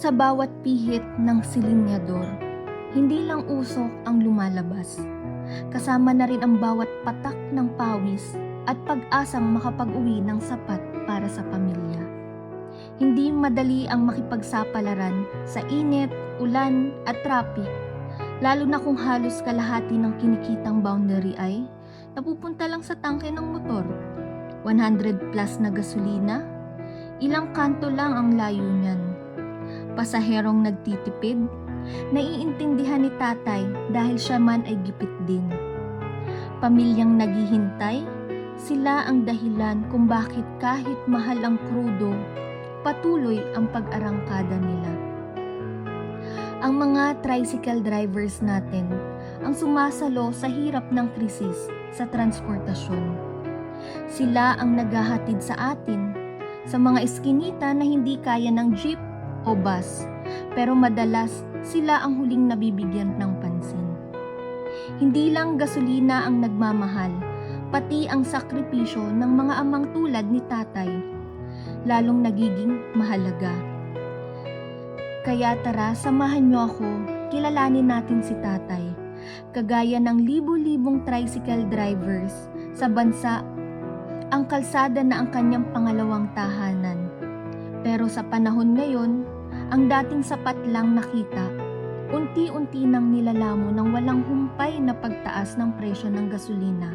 Sa bawat pihit ng silinyador, hindi lang usok ang lumalabas. Kasama na rin ang bawat patak ng pawis at pag-asang makapag-uwi ng sapat para sa pamilya. Hindi madali ang makipagsapalaran sa init, ulan at traffic, lalo na kung halos kalahati ng kinikitang boundary ay napupunta lang sa tangke ng motor. 100 plus na gasolina, ilang kanto lang ang layo niyan. Pasaherong nagtitipid, naiintindihan ni tatay dahil siya man ay gipit din. Pamilyang naghihintay, sila ang dahilan kung bakit kahit mahal ang krudo, patuloy ang pag-arangkada nila. Ang mga tricycle drivers natin ang sumasalo sa hirap ng krisis sa transportasyon. Sila ang naghahatid sa atin sa mga eskinita na hindi kaya ng jeep o bus, pero madalas sila ang huling nabibigyan ng pansin. Hindi lang gasolina ang nagmamahal, pati ang sakripisyo ng mga amang tulad ni tatay, lalong nagiging mahalaga. Kaya tara, samahan niyo ako, kilalanin natin si tatay. Kagaya ng libu-libong tricycle drivers sa bansa, ang kalsada na ang kanyang pangalawang tahanan. Pero sa panahon ngayon, ang dating sapat lang nakita, unti-unti nang nilalamo ng walang humpay na pagtaas ng presyo ng gasolina.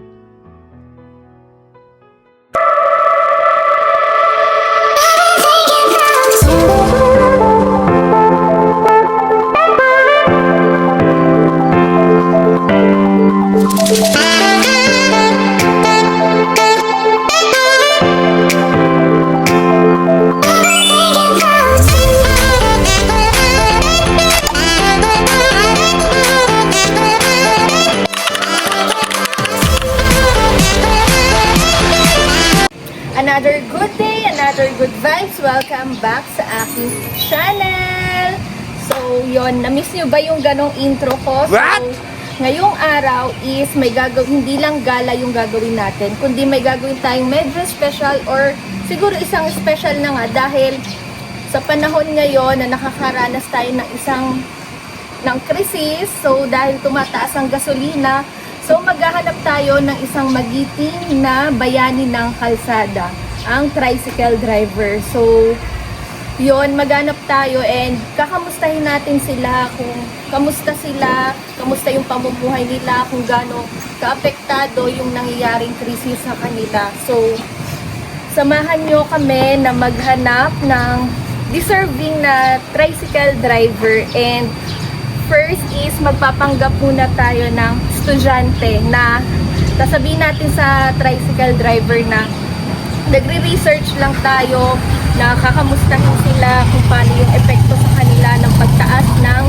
Another good day, another good vibes. Welcome back sa aking channel. So, yon, na-miss nyo ba yung ganong intro ko? What? So, ngayong araw is may gagawin, hindi lang gala yung gagawin natin, kundi may gagawin tayong medyo special or siguro isang special na nga dahil sa panahon ngayon na nakakaranas tayo ng krisis. So, dahil tumataas ang gasolina, so maghahanap tayo ng isang magiting na bayani ng kalsada, ang tricycle driver. So, yon, maghanap tayo and kakamustahin natin sila kung kamusta sila, kamusta yung pamumuhay nila, kung gaano kaapektado yung nangyayaring krisis sa kanila. So, samahan nyo kami na maghanap ng deserving na tricycle driver. And first is magpapanggap muna tayo ng estudyante na sasabihin natin sa tricycle driver na nagre-research lang tayo, na kakamustahin sila kung paano yung epekto sa kanila ng pagtaas ng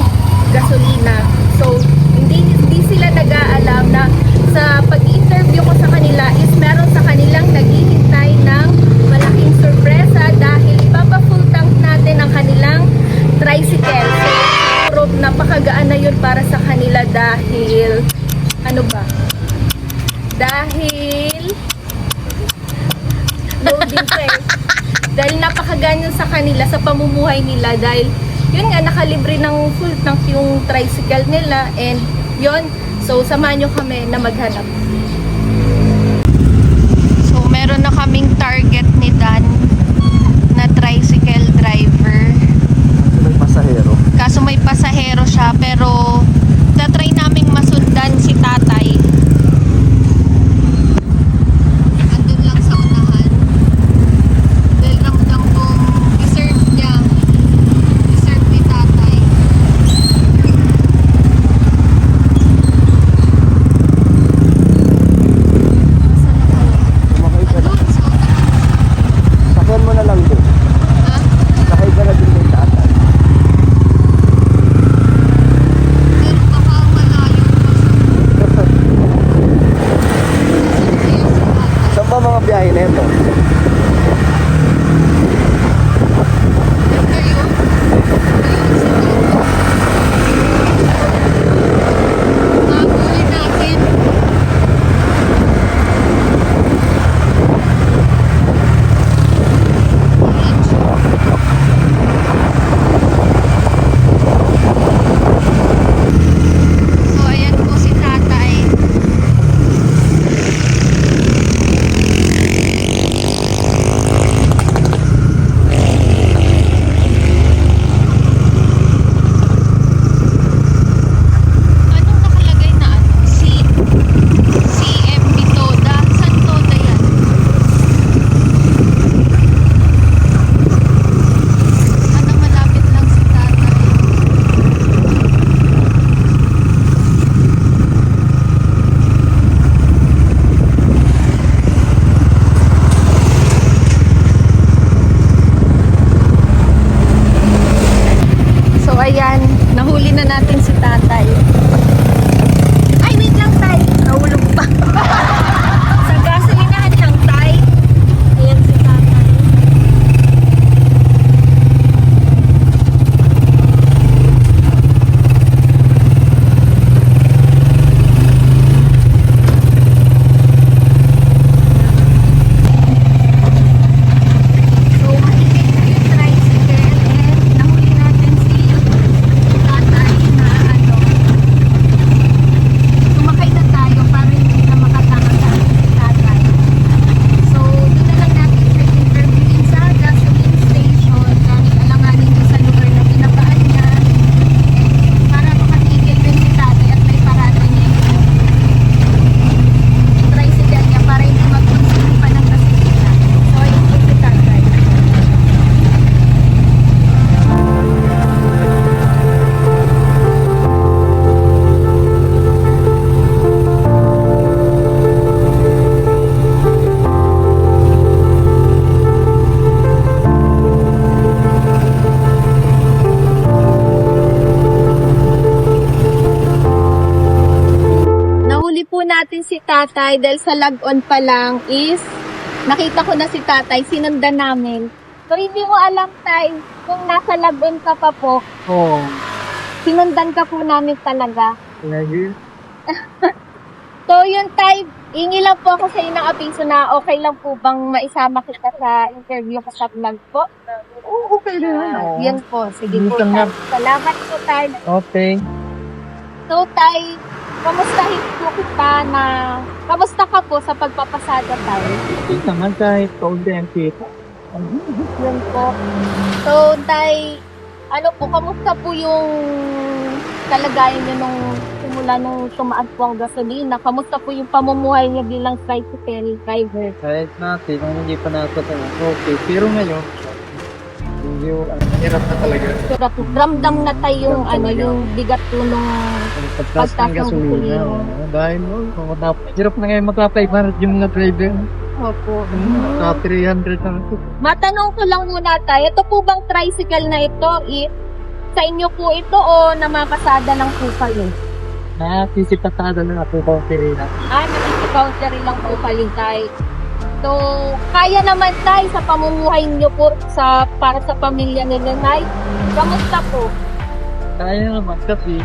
gasolina. So, hindi sila nag-aalam na sa pag-interview ko sa kanila is meron sa kanilang naghihintay ng malaking sorpresa dahil ipapa-full tank natin ang kanilang tricycle. So, napakagaan na yun para sa kanila dahil ano ba? Dahil loading pa eh. Dahil napakagaan yun sa kanila, sa pamumuhay nila, dahil yun nga, nakalibre ng full tank yung tricycle nila. And yun, so samahan nyo kami na maghanap. So meron na kaming target ni Dan na tricycle driver. May pasahero. Kaso may pasahero siya, pero tatry naming masundan si tatay. Andun lang sa unahan. Dahil ramdam kong deserve niya. Deserve ni tatay. Sumakay ka na. Doon sa unahan. tatay dahil sa log-on pa lang is nakita ko na si tatay, sinundan namin. So, hindi mo alam, tay, kung nasa log-on ka pa po, Oo. sinundan ka po namin talaga. Lagi. So, yun, tay, ingi lang po ako sa inyo ng abiso na okay lang po bang maisama kita sa interview ko sa vlog po? Oo, okay na yan. Yun po, sige po, Minsan tay. nga. Salamat po, tay. Okay. So, tay, kamustahin po kita na, kamusta ka po sa pagpapasada, tay? Hindi naman kahit kaunti ang kita. Yun po. So, tay, ano po, kamusta po yung kalagayan niyo nung simula nung tumaas po ang gasolina? Kamusta po yung pamumuhay niyo bilang tricycle driver? Kahit natin, kung hindi pa nakatawa, okay. Pero ngayon, medyo hirap na talaga. Pero po, ramdam na tayo yung, ano, yung bigat po nung Pagtas ng gasolina. Dahil, hirap na ngayon magka-500 yung mga driver. Opo. Magka-300 na ito. Matanong ko lang muna tayo, ito po bang tricycle na ito, sa inyo po ito o namakasada lang po kayo? Nakasisipatada na ako sa Pirina. Nakikipountry lang po kayo, tay. So, kaya naman tay sa pamumuhay niyo po para sa pamilya nila, tay. Kamusta po? Kaya naman kasi,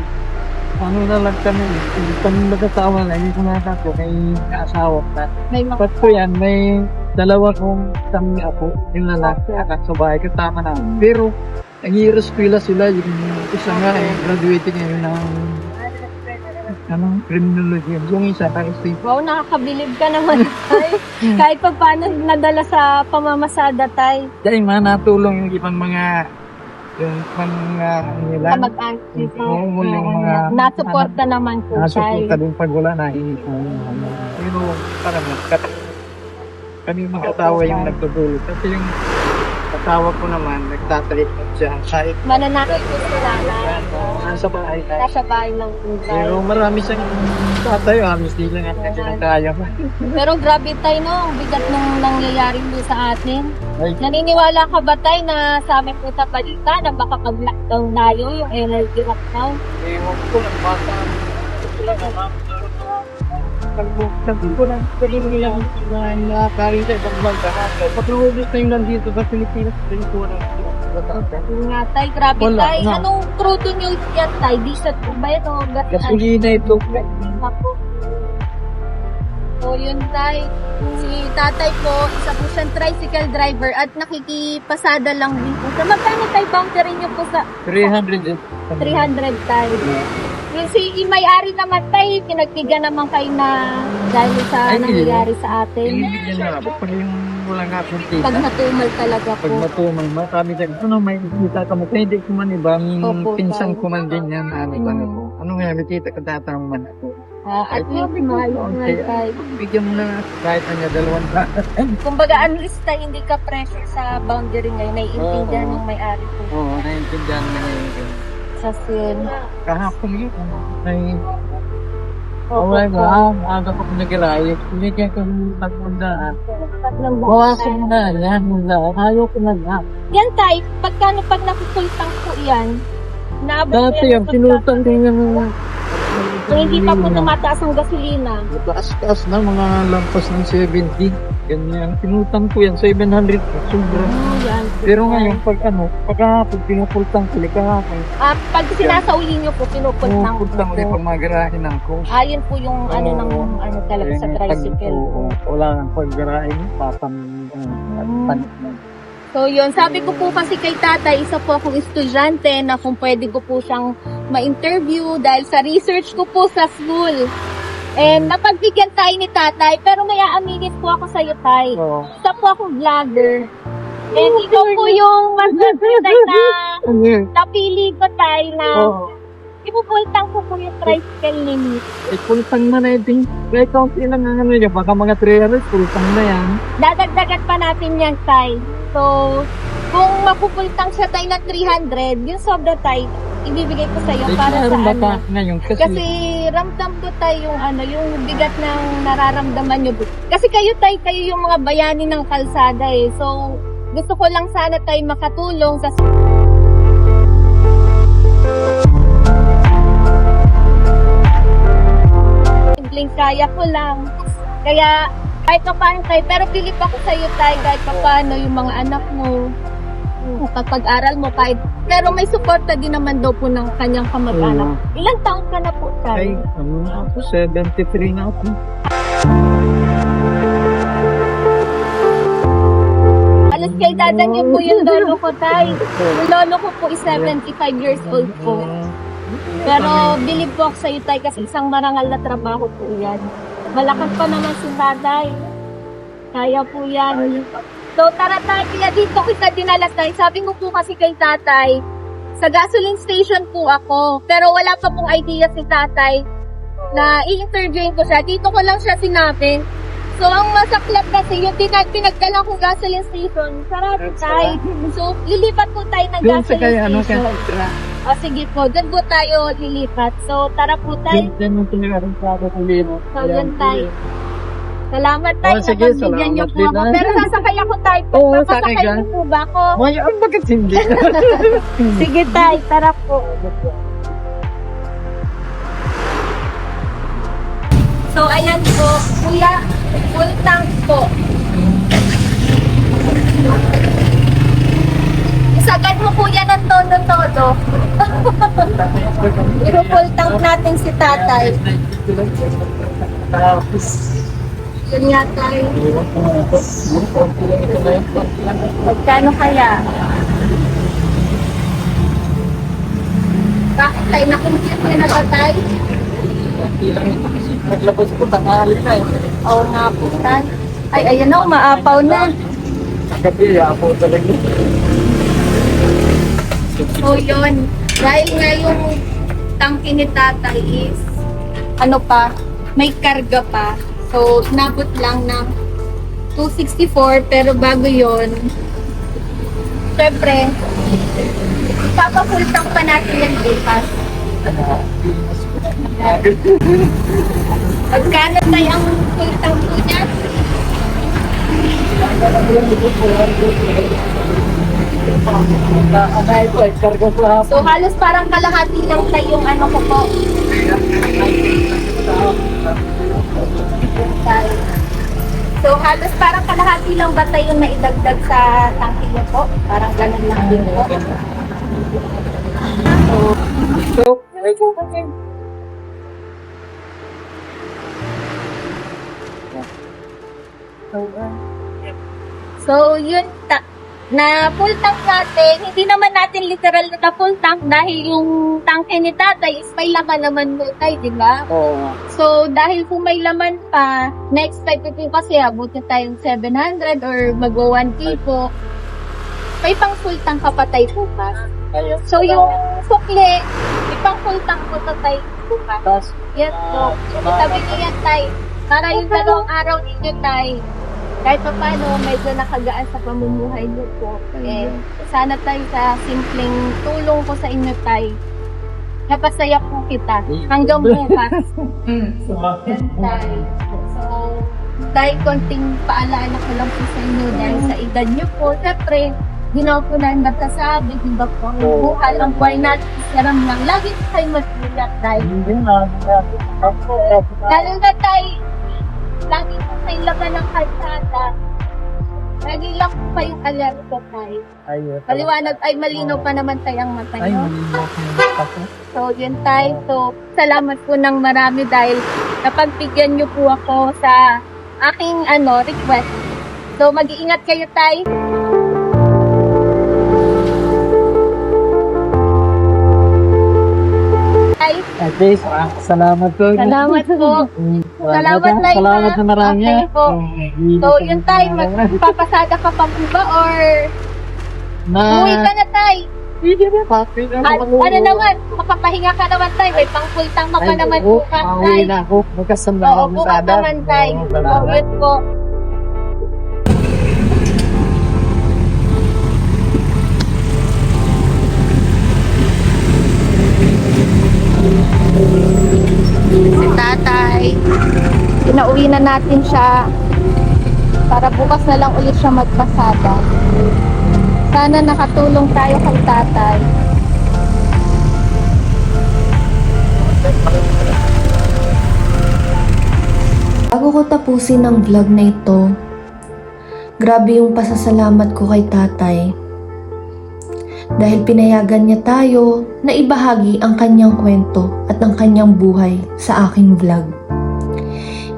ano na lang kami, hindi kami mag-asawa na, hindi ko nakako, may asawa na. May mga Ba't ko yan, may dalawa kong kami ako, yung lalaki, anak sa bahay, kasama na. Pero, ang eskwela sila, yung isa nga graduating ngayon ng criminology. Yung isa, kasi wow, nakakabilib ka naman, tay. Kahit pa paano nadala sa pamamasada, tay. dahil natulong yung ibang mga nila. Kamag-anak. Oo, yung mga Nasuporta naman po, tay. nasuporta din pag wala na. Pero parang kami mag-asawa yung nagtutulog. Kasi yung asawa ko naman, nagtatalit siya. Kahit Mananakit po sila na nasa bahay tayo. nasa bahay ng tay. Pero marami siyang tatay, halos di lang at kaya mo. Pero grabe tayo, no? Ang bigat nung nangyayari mo sa atin. Ay, Naniniwala ka ba tayo na sa amin po sa balita na baka pag-lockdown tayo, yung energy lockdown? ewan ko lang, bata. Sabi ko lang, sabi ko lang, nakakain tayo pag magkakakal. Pag-uubos na yung nandito sa Pilipinas, sabi ko lang, Yung nga tayo, grabe Wala, tayo. no. Anong crudo nyo yan tayo? Diesel po ba yan o gas? gasolina ito. Ako. So yun tayo. Si tatay po, isa po siyang tricycle driver at nakikipasada lang din po. So magkano tayo boundary nyo po sa 300. 300 tayo? Yung si may-ari naman tayo, pinagtigan naman kayo na dahil sa Ay, nangyayari sa atin. Pinibigyan na ako pag yung walang akong Pag tita. natumal talaga Pag po. matumal, marami tayo. Ano may kita ka mo? Pwede ko man ibang Opo, pinsang tayo. ko man din yan. Ano ba ako? Ano nga, may kita ka tatanong man ako. At least maayos na tayo. Bigyan mo na kahit ano, 200. Kumbaga, unless tayo hindi ka pressure sa boundary ngayon, naiintindihan ng may-ari po. Oo, naiintindihan mo na yun. Sa sin. Kahapon yun. Ay, Opo wala po. ba? Aga ko nag-riot. Binigyan ko ng pagmundaan. Ng Bawasan mo na. Yan mo na. Ayaw ko na nga. Yan tayo, pag nakukultang po yan, naabot Dati yung sinutang din yung mga So, hindi pa po tumataas ang gasolina. taas-taas na mga lampas ng 70. Ganyan. Pinutang ko yan, 700. Sobra. Yan. Pero ngayon, pagkahapon, pinupultang ko, kahapon. Pag sinasauli nyo po, pinupuntang Pinupultang ko pag magarahin ako. Yun po yung ano ng ano talaga sa tricycle. Wala nang paggarahin, papang panik na. So yun, sabi ko po kasi kay tatay, isa po akong estudyante na kung pwede ko po siyang ma-interview dahil sa research ko po sa school. And napagbigyan tayo ni tatay, pero may aaminin po ako sa iyo, tay. Oo. Isa po akong vlogger. And ikaw po yung mas tay na napili ko tayo na ipupultang ko po yung tricycle limit. Pultang na na ito. Kaya kaunti lang ang ano yun. Baka mga 300, pultang na yan. Dadagdagan pa natin yan, tay. So, kung mapupultang siya tayo na 300, yung sobra tay, ibibigay ko sa iyo para sa ano. Ngayon, Kasi ramdam ko tayo yung ano, yung bigat ng nararamdaman nyo. Kasi kayo yung mga bayani ng kalsada eh. So, gusto ko lang sana tayo makatulong sa hindi simpleng kaya ko lang. Kaya, kahit pa paano tayo, pero bilib ako sa iyo tayo, kahit pa paano yung mga anak mo, kapag-aral mo, kahit, pero may suporta din naman daw po ng kanyang kamag-anak. Ilang taon ka na po Ay, tayo? ano na ako, 73 na ako. Alas kay dada niyo po yung lolo ko tayo. Yung lolo ko po is 75 years old po. Pero bilib po ako sa iyo tayo kasi isang marangal na trabaho po yan. Malakas pa naman si tatay. Kaya po yan. So tara tayo, kaya dito kita dinala tayo. Sabi mo po kasi kay tatay, sa gasoline station po ako. Pero wala pa pong idea si tatay na i-interviewin ko siya. Dito ko lang siya sinabi. So ang masaklap kasi yung pinagdala kong gasoline station, sarado tayo. So lilipat po tayo ng Doon sa gasoline kay, ano, station. O sige po, doon po tayo lilipat. So tara po tayo. Diyan mo tinagarin sa ako kung lino. So yun tayo. Salamat tayo Oh, sige, na pagbigyan niyo salamat po ako. din, Pero sasakay ako tayo. Oo, Papasakay sakay ka. niyo po ba ako? May, bakit hindi? Sige tayo, tara po. So ayan po, kuya, full tank po. Isagad mo kuya ng todo-todo. Iro-full tank natin si tatay. Yun nga tayo. Magkano kaya? Bakit tayo nakumpute na ba tayo? Naglabas ko, tanghali na eh. Oo nga po tayo. Ay, ayan na, umaapaw na. Gabi, ako talaga. So yun, dahil nga yung tangke ni tatay is, ano pa, may karga pa. So, nabot lang ng 264, pero bago yon, syempre, ipapapultang pa natin yung bukas. Magkano tayo ang pultang po niya? So, halos parang kalahati lang tayo yung ano ko po. So, halos parang kalahati lang ba tayo na idagdag sa tangke niyo po? Parang ganun lang din po. So, yun, na full tank natin, hindi naman natin literal na full tank dahil yung tangke ni tatay is may laman naman mo tayo, di ba? Oo. So, dahil kung may laman pa, na-expect ko kasi abutin tayong 700 or magwa 1K po. May pang full tank ka pa tayo bukas. So, yung sukli, may pang full tank po tayo bukas. Tapos, Yes po. Itabi niyo yan tayo. Para yung dalawang araw ninyo tayo. Kahit pa paano, medyo nakagaan sa pamumuhay niyo po. Eh, sana tayo sa simpleng tulong ko sa inyo tayo. Napasaya po kita. Hanggang bukas. Yan tayo. So, dahil konting paalala ko lang po sa inyo dahil sa edad niyo po, syempre, ginawa po na nagsasabi, di ba po, ang buhay, ang buhay natin, isaram lang. Lagi tayo mag-ingat tayo. Lalo na tayo, lagi po tayo laban ng kalsada. Lagi lang po pa yung alerto tayo. Maliwanag, ay malinaw pa naman tayo ang mata ay, nyo. malinaw ako. So, yun tayo. So, salamat po ng marami dahil napagbigyan nyo po ako sa aking request. So, mag-iingat kayo tayo. At least, salamat po. Salamat po. Salamat na Salamat na marami. Okay po. So, yun tayo. Magpapasada ka pa po ba or uwi ka na tayo? Hindi na, papi. Ano naman, makapahinga ka naman tayo. May pang-full-tank ka pa naman po ka Pauwi tayo. na ako. Magkasama Oo, ng bukas masada. naman tayo. So, yun po. Si tatay, pinauwi na natin siya para bukas na lang ulit siya magpasada. Sana nakatulong tayo kay tatay. Bago ko tapusin ang vlog na ito, grabe yung pasasalamat ko kay tatay. Dahil pinayagan niya tayo na ibahagi ang kanyang kwento at ang kanyang buhay sa aking vlog.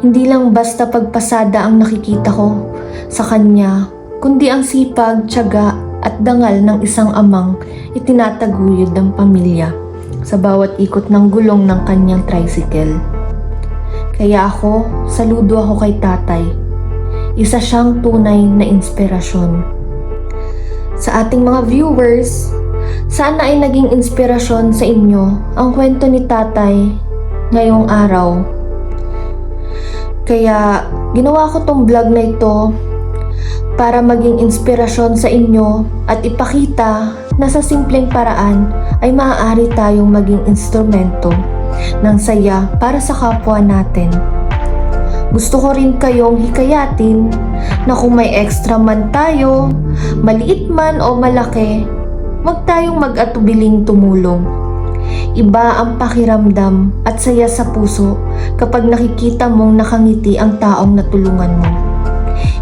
Hindi lang basta pagpasada ang nakikita ko sa kanya, kundi ang sipag, tiyaga at dangal ng isang amang itinataguyod ng pamilya sa bawat ikot ng gulong ng kanyang tricycle. Kaya saludo ako kay tatay. Isa siyang tunay na inspirasyon. Sa ating mga viewers, sana ay naging inspirasyon sa inyo ang kwento ni tatay ngayong araw. Kaya ginawa ko tong vlog na ito para maging inspirasyon sa inyo at ipakita na sa simpleng paraan ay maaari tayong maging instrumento ng saya para sa kapwa natin. Gusto ko rin kayong hikayatin na kung may extra man tayo, maliit man o malaki, huwag tayong mag-atubiling tumulong. Iba ang pakiramdam at saya sa puso kapag nakikita mong nakangiti ang taong natulungan mo.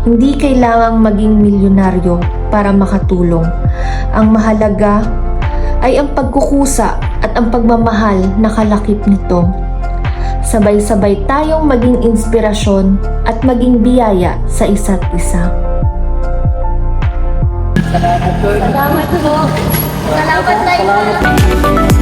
Hindi kailangang maging milyonaryo para makatulong. Ang mahalaga ay ang pagkukusa at ang pagmamahal na kalakip nito. Sabay-sabay tayong maging inspirasyon at maging biyaya sa isa't isa. Salamat po. Salamat po. Salamat tayo.